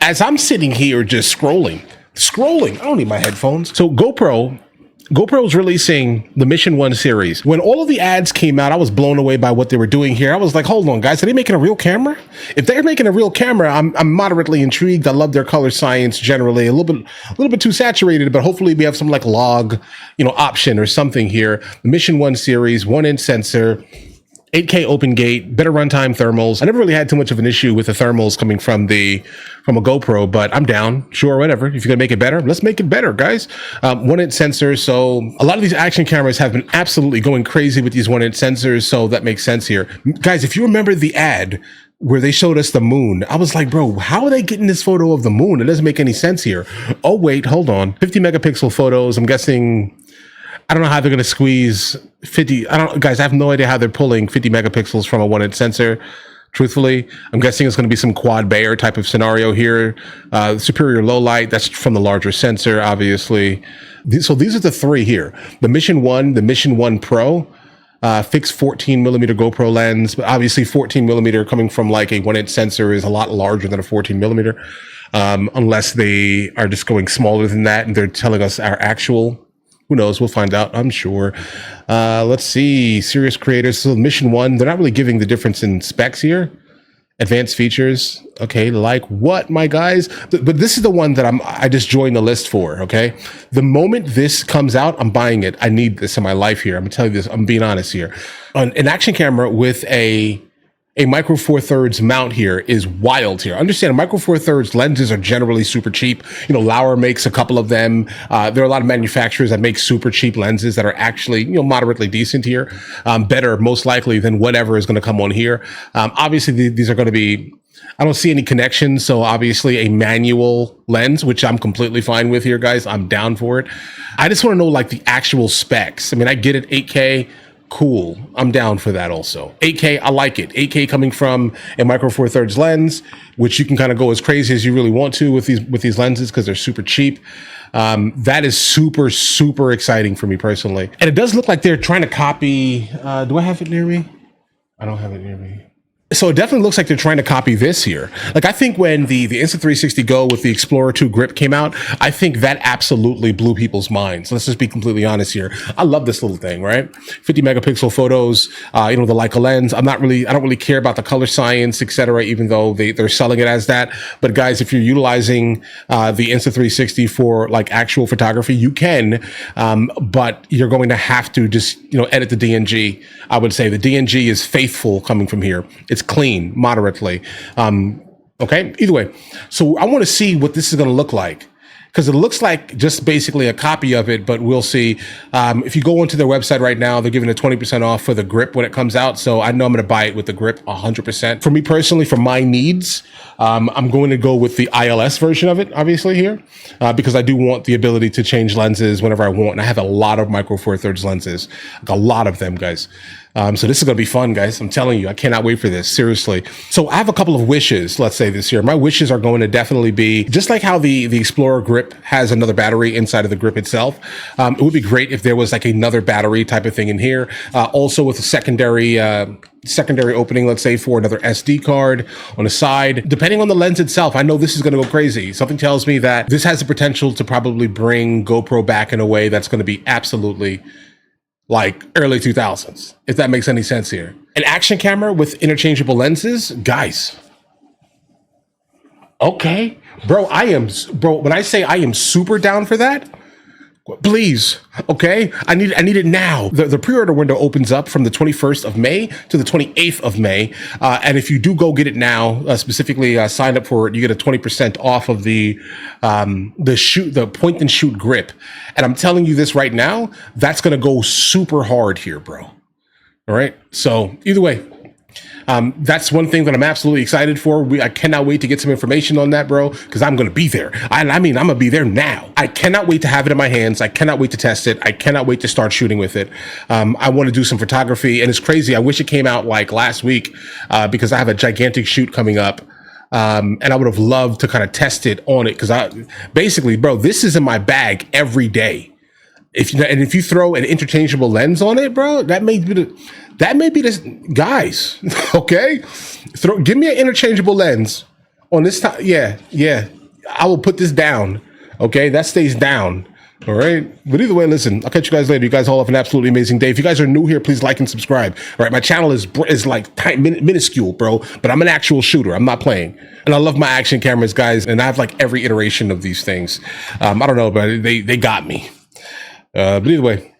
As I'm sitting here just scrolling, I don't need my headphones. So GoPro's releasing the Mission 1 series. When all of the ads came out, I was blown away by what they were doing here. I was like, hold on, guys, are they making a real camera? If they're making a real camera, I'm moderately intrigued. I love their color science generally. A little bit too saturated, but hopefully we have some like log, option or something here. The Mission 1 series, 1-inch sensor, 8K open gate, better runtime thermals. I never really had too much of an issue with the thermals coming from a GoPro, but I'm down. Sure, whatever. If you're gonna make it better, let's make it better, guys. 1-inch sensor. So a lot of these action cameras have been absolutely going crazy with these 1-inch sensors. So that makes sense here. Guys, if you remember the ad where they showed us the moon, I was like, bro, how are they getting this photo of the moon? It doesn't make any sense here. Oh, wait, hold on. 50 megapixel photos. I'm guessing, I don't know how they're going to squeeze 50. Guys, I have no idea how they're pulling 50 megapixels from a 1-inch sensor. Truthfully, I'm guessing it's going to be some quad Bayer type of scenario here. Superior low light, that's from the larger sensor, obviously. So these are the three here. The Mission 1, the Mission 1 Pro, fixed 14 millimeter GoPro lens, but obviously 14 millimeter coming from like a 1-inch sensor is a lot larger than a 14 millimeter. Unless they are just going smaller than that and they're telling us our actual. Who knows? We'll find out, I'm sure. Let's see. Serious creators. So Mission 1, they're not really giving the difference in specs here. Advanced features. Okay, like what, my guys? But this is the one that I just joined the list for, okay? The moment this comes out, I'm buying it. I need this in my life here. I'm gonna tell you this. I'm being honest here. An action camera with a micro four thirds mount here is wild here. Understand, micro four thirds lenses are generally super cheap. Lauer makes a couple of them. There are a lot of manufacturers that make super cheap lenses that are actually, moderately decent here. Better, most likely, than whatever is going to come on here. Obviously, these are going to be, I don't see any connections. So obviously a manual lens, which I'm completely fine with here, guys. I'm down for it. I just want to know like the actual specs. I mean, I get it, 8K. Cool. I'm down for that also. 8K, I like it. 8K coming from a micro four thirds lens, which you can kind of go as crazy as you really want to with these lenses because they're super cheap. That is super, super exciting for me personally. And it does look like they're trying to copy, do I have it near me? I don't have it near me. So it definitely looks like they're trying to copy this here. Like I think when the Insta360 Go with the Explorer 2 grip came out, I think that absolutely blew people's minds. Let's just be completely honest here. I love this little thing, right? 50 megapixel photos, the Leica lens. I don't really care about the color science, etc., even though they're selling it as that. But guys, if you're utilizing the Insta360 for like actual photography, you can, but you're going to have to just, edit the DNG. I would say the DNG is faithful coming from here. It's clean, moderately. Okay, either way. So I want to see what this is going to look like because it looks like just basically a copy of it, but we'll see. If you go onto their website right now, they're giving it 20% off for the grip when it comes out. So I know I'm going to buy it with the grip 100%. For me personally, for my needs, I'm going to go with the ILS version of it, obviously here, because I do want the ability to change lenses whenever I want. And I have a lot of micro four thirds lenses, like a lot of them, guys. So this is going to be fun, guys. I'm telling you, I cannot wait for this. Seriously. So I have a couple of wishes, let's say this year. My wishes are going to definitely be just like how the Explorer grip has another battery inside of the grip itself. It would be great if there was like another battery type of thing in here. Also with a secondary opening, let's say for another SD card on the side. Depending on the lens itself, I know this is going to go crazy. Something tells me that this has the potential to probably bring GoPro back in a way that's going to be absolutely like early 2000s, if that makes any sense here. An action camera with interchangeable lenses, guys. Okay, bro, when I say I am super down for that, please, okay? I need it now. The pre-order window opens up from the 21st of May to the 28th of May. And if you do go get it now, specifically sign up for it, you get a 20% off of the point and shoot grip. And I'm telling you this right now, that's going to go super hard here, bro. All right. So either way, that's one thing that I'm absolutely excited for. I cannot wait to get some information on that, bro, because I'm going to be there. I mean, I'm going to be there now. I cannot wait to have it in my hands. I cannot wait to test it. I cannot wait to start shooting with it. I want to do some photography, and it's crazy. I wish it came out like last week because I have a gigantic shoot coming up. And I would have loved to kind of test it on it because basically, bro, this is in my bag every day. If you throw an interchangeable lens on it, bro, that may be the guys. Okay, give me an interchangeable lens On this time, yeah. I will put this down. Okay, that stays down. All right. But either way, listen, I'll catch you guys later. You guys all have an absolutely amazing day. If you guys are new here, please like and subscribe. All right. My channel is like minuscule, bro, but I'm an actual shooter. I'm not playing. And I love my action cameras, guys. And I have like every iteration of these things. I don't know, but they got me. But either way.